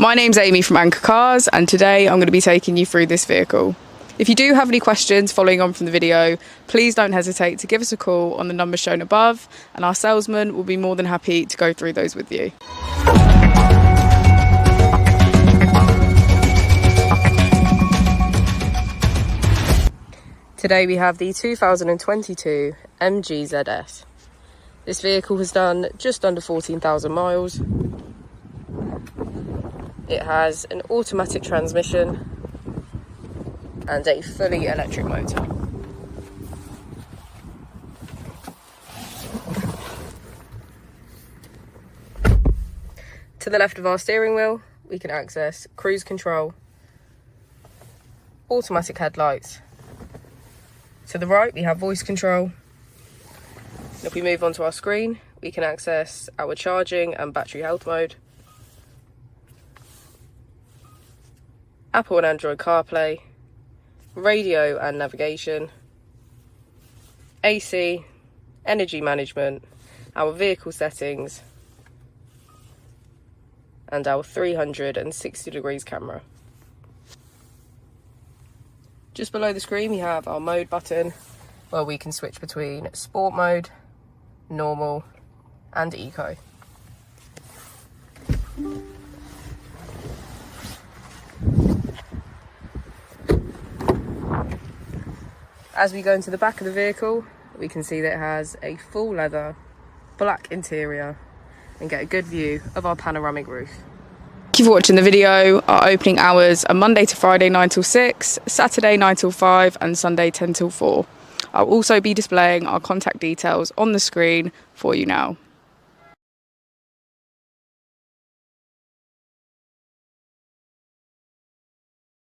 My name's Amy from Anchor Cars, and today I'm going to be taking you through this vehicle. If you do have any questions following on from the video, please don't hesitate to give us a call on the number shown above, and our salesman will be more than happy to go through those with you. Today we have the 2022 MG ZS. This vehicle has done just under 14,000 miles. It has an automatic transmission and a fully electric motor. To the left of our steering wheel, we can access cruise control, automatic headlights. To the right, we have voice control. If we move onto our screen, we can access our charging and battery health mode, Apple and Android CarPlay, radio and navigation, AC, energy management, our vehicle settings, and our 360 degrees camera. Just below the screen we have our mode button, where we can switch between sport mode, normal and eco. As we go into the back of the vehicle, we can see that it has a full leather, black interior, and get a good view of our panoramic roof. Thank you for watching the video. Our opening hours are Monday to Friday 9 till 6, Saturday 9 till 5, and Sunday 10 till 4. I'll also be displaying our contact details on the screen for you now.